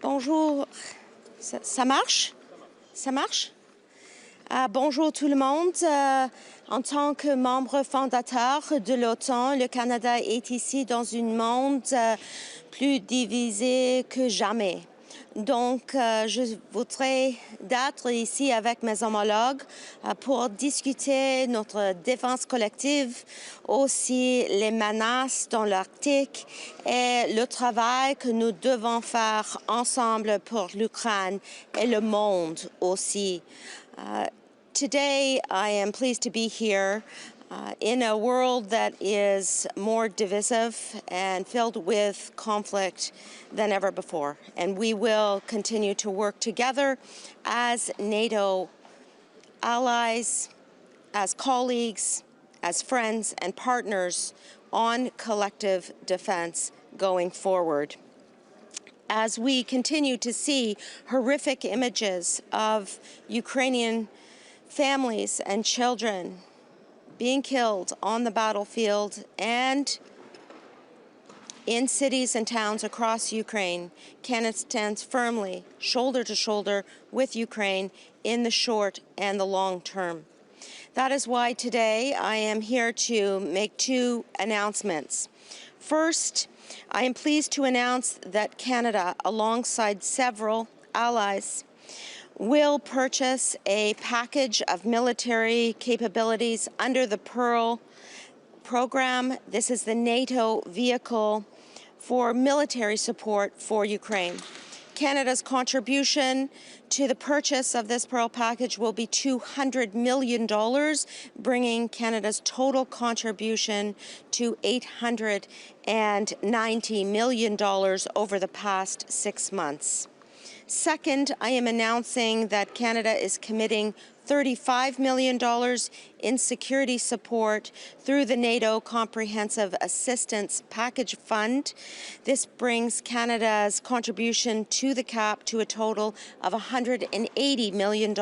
Bonjour, ça marche? Ça marche? Bonjour tout le monde. En tant que membre fondateur de l'OTAN, le Canada est ici dans un monde plus divisé que jamais. Donc, je voudrais d'être ici avec mes homologues pour discuter notre défense collective, aussi les menaces dans l'Arctique et le travail que nous devons faire ensemble pour l'Ukraine et le monde aussi. Today, I am pleased to be here in a world that is more divisive and filled with conflict than ever before. And we will continue to work together as NATO allies, as colleagues, as friends and partners on collective defense going forward. As we continue to see horrific images of Ukrainian families and children being killed on the battlefield and in cities and towns across Ukraine, Canada stands firmly, shoulder to shoulder with Ukraine in the short and the long term. That is why today I am here to make two announcements. First, I am pleased to announce that Canada, alongside several allies, will purchase a package of military capabilities under the PURL program. This is the NATO vehicle for military support for Ukraine. Canada's contribution to the purchase of this PURL package will be $200 million, bringing Canada's total contribution to $890 million over the past 6 months. Second, I am announcing that Canada is committing $35 million in security support through the NATO Comprehensive Assistance Package Fund. This brings Canada's contribution to the cap to a total of $180 million.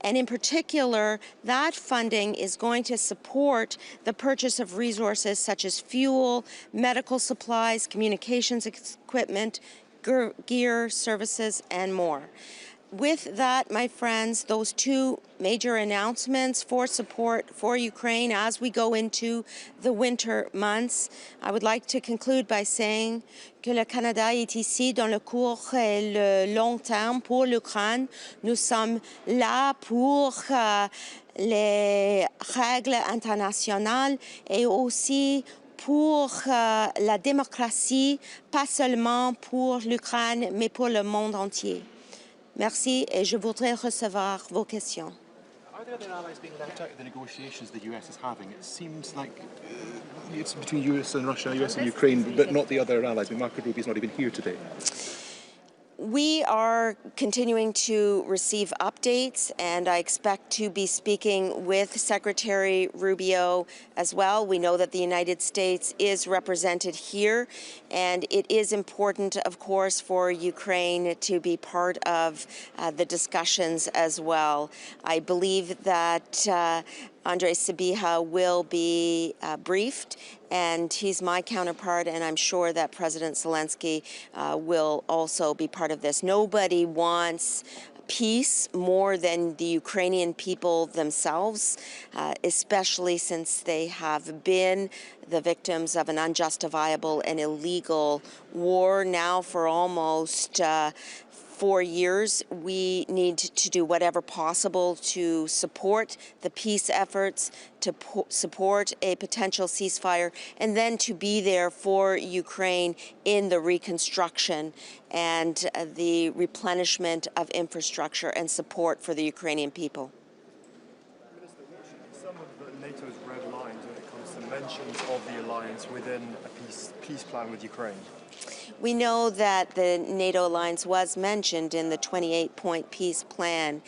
And in particular, that funding is going to support the purchase of resources such as fuel, medical supplies, communications equipment, gear, services, and more. With that, my friends, those two major announcements for support for Ukraine as we go into the winter months, I would like to conclude by saying que le Canada est ici dans le court et le long terme pour l'Ukraine. Nous sommes là pour les règles internationales et aussi pour la démocratie, pas seulement pour l'Ukraine, mais pour le monde entier. Merci et je voudrais recevoir vos questions. Are there other allies being left out of the negotiations the US is having? It seems like it's between US and Russia, US and Ukraine, but not the other allies. I mean, Marco Rubio's not even here today. We are continuing to receive updates, and I expect to be speaking with Secretary Rubio as well. We know that the United States is represented here, and it is important, of course, for Ukraine to be part of the discussions as well. I believe that Andrei Sybiha will be briefed, and he's my counterpart, and I'm sure that President Zelensky will also be part of this. Nobody wants peace more than the Ukrainian people themselves, especially since they have been the victims of an unjustifiable and illegal war now for almost 4 years. We need to do whatever possible to support the peace efforts, to support a potential ceasefire, and then to be there for Ukraine in the reconstruction and the replenishment of infrastructure and support for the Ukrainian people. Minister, what should be some of NATO's red lines when it comes to mentions of the alliance within a peace plan with Ukraine? We know that the NATO alliance was mentioned in the 28-point peace plan.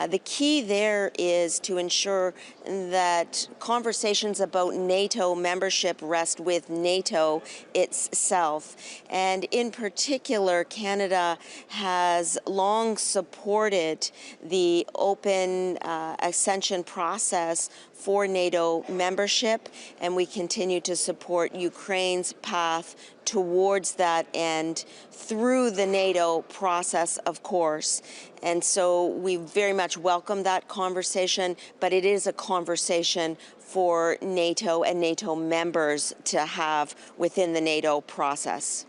The key there is to ensure that conversations about NATO membership rest with NATO itself. And in particular, Canada has long supported the open accession process for NATO membership, and we continue to support Ukraine's path towards that end through the NATO process, of course. And so we very much welcome that conversation, but it is a conversation for NATO and NATO members to have within the NATO process.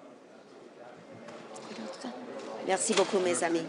Merci beaucoup, mes amis.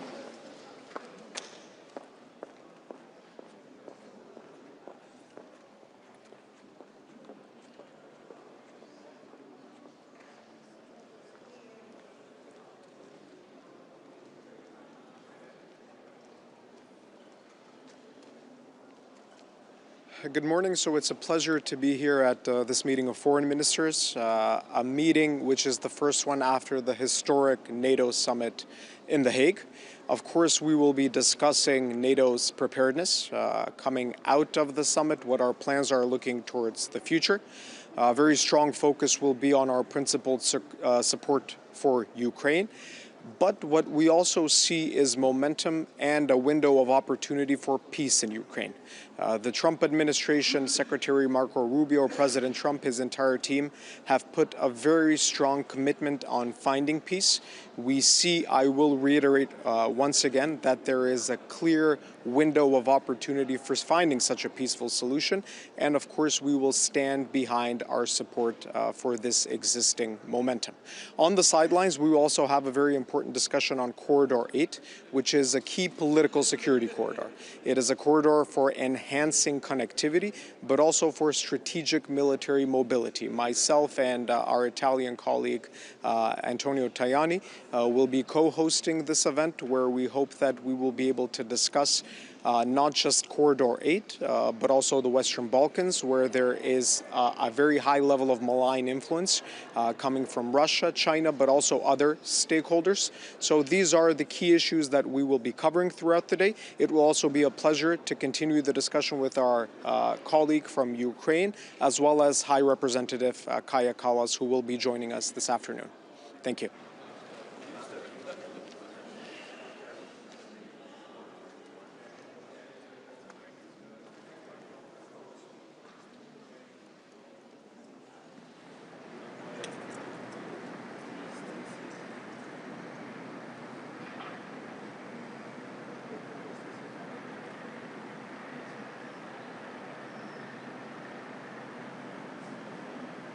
Good morning. So it's a pleasure to be here at this meeting of foreign ministers, a meeting which is the first one after the historic NATO summit in The Hague. Of course, we will be discussing NATO's preparedness coming out of the summit, what our plans are looking towards the future. A very strong focus will be on our principled support for Ukraine. But what we also see is momentum and a window of opportunity for peace in Ukraine. The Trump administration, Secretary Marco Rubio, President Trump, his entire team have put a very strong commitment on finding peace. We see, I will reiterate once again, that there is a clear window of opportunity for finding such a peaceful solution. And of course, we will stand behind our support for this existing momentum. On the sidelines, we will also have a very important discussion on Corridor 8, which is a key political security corridor. It is a corridor for enhancing connectivity, but also for strategic military mobility. Myself and our Italian colleague, Antonio Tajani, will be co-hosting this event, where we hope that we will be able to discuss not just Corridor 8, but also the Western Balkans, where there is a very high level of malign influence coming from Russia, China, but also other stakeholders. So these are the key issues that we will be covering throughout the day. It will also be a pleasure to continue the discussion with our colleague from Ukraine, as well as High Representative Kaja Kallas, who will be joining us this afternoon. Thank you.